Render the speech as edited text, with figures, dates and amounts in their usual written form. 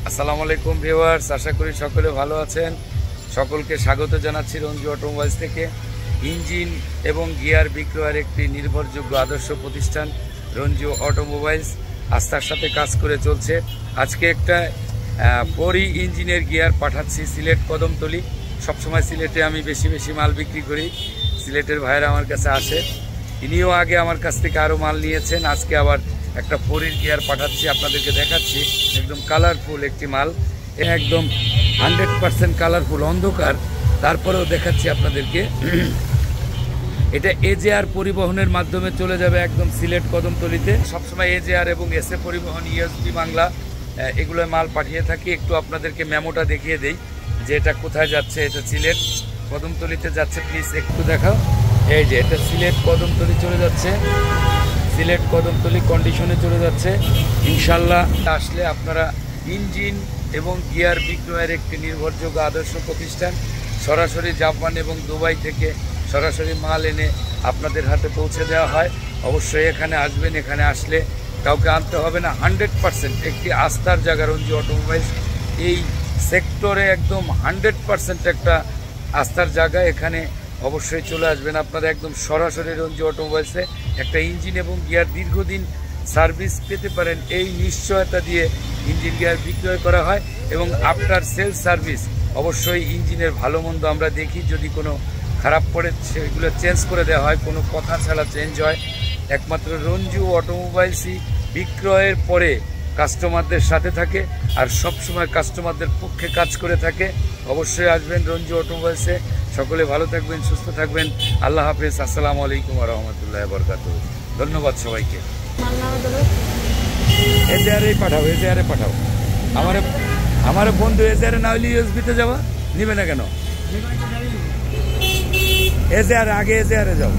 আসসালামু আলাইকুম ভিউয়ার্স, আশা করি সকলে ভালো আছেন। সকলকে স্বাগত জানাচ্ছি রঞ্জু অটোমোবাইলস থেকে। ইঞ্জিন এবং গিয়ার বিক্রয়ের একটি নির্ভরযোগ্য আদর্শ প্রতিষ্ঠান রঞ্জু অটোমোবাইলস আস্থার সাথে কাজ করে চলছে। আজকে একটা পরি ইঞ্জিনের গিয়ার পাঠাচ্ছি সিলেট কদমতলি। সবসময় সিলেটে আমি বেশি মাল বিক্রি করি, সিলেটের ভাইয়েরা আমার কাছে আসে। ইনিও আগে আমার কাছ থেকে আরও মাল নিয়েছেন। আজকে আবার একটা পরির গিয়ার পাঠাচ্ছি, আপনাদেরকে দেখাচ্ছি। একদম কালারফুল একটি মাল, একদম 100% কালারফুল, অন্ধকার, তারপরেও দেখাচ্ছি আপনাদেরকে। এটা এজেআর পরিবহনের মাধ্যমে চলে যাবে একদম সিলেট কদমতলিতে। সবসময় এজেআর এবং এসএ পরিবহন, ইএসবি বাংলা, এগুলো মাল পাঠিয়ে থাকি। একটু আপনাদেরকে মেমোটা দেখিয়ে দেই যে এটা কোথায় যাচ্ছে। এটা সিলেট কদমতলিতে যাচ্ছে, প্লিজ একটু দেখাও। এই যে এটা সিলেট কদমতলি চলে যাচ্ছে, সিলেট কদমতলি কন্ডিশনে চলে যাচ্ছে। ইনশাল্লাহ আসলে আপনারা ইঞ্জিন এবং গিয়ার বিক্রয়ের একটি নির্ভরযোগ্য আদর্শ প্রতিষ্ঠান। সরাসরি জাপান এবং দুবাই থেকে সরাসরি মাল এনে আপনাদের হাতে পৌঁছে দেওয়া হয়। অবশ্যই এখানে আসবেন, এখানে আসলে কাউকে আনতে হবে না। 100% একটি আস্থার জায়গা রঞ্জু অটোমোবাইলস। এই সেক্টরে একদম 100% একটা আস্থার জায়গা। এখানে অবশ্যই চলে আসবেন আপনারা একদম সরাসরি রঞ্জু অটোমোবাইলসে। একটা ইঞ্জিন এবং গিয়ার দীর্ঘদিন সার্ভিস পেতে পারেন, এই নিশ্চয়তা দিয়ে ইঞ্জিন গিয়ার বিক্রয় করা হয়। এবং আফটার সেলস সার্ভিস অবশ্যই ইঞ্জিনের ভালো মন্দ আমরা দেখি, যদি কোনো খারাপ পড়ে সেগুলো চেঞ্জ করে দেওয়া হয়, কোনো কথা ছাড়া চেঞ্জ হয়। একমাত্র রঞ্জু অটোমোবাইলসই বিক্রয়ের পরে কাস্টমারদের সাথে থাকে আর সবসময় কাস্টমারদের পক্ষে কাজ করে থাকে। অবশ্যই আসবেন রঞ্জু অটোমোবাইলসে। সকলে ভালো থাকবেন, সুস্থ থাকবেন। আল্লাহ হাফেজ। আসসালামু আলাইকুম ওয়া রাহমাতুল্লাহি ওয়া বারাকাতুহু। ধন্যবাদ সবাইকে। এজেআরে পাঠাও, এজেআরে পাঠাও। আমার বন্ধু এজেআরে না হলে ইউএসবিতে যাওয়া নিবে না কেন? এজেআরে আগে এজেআরে যাও।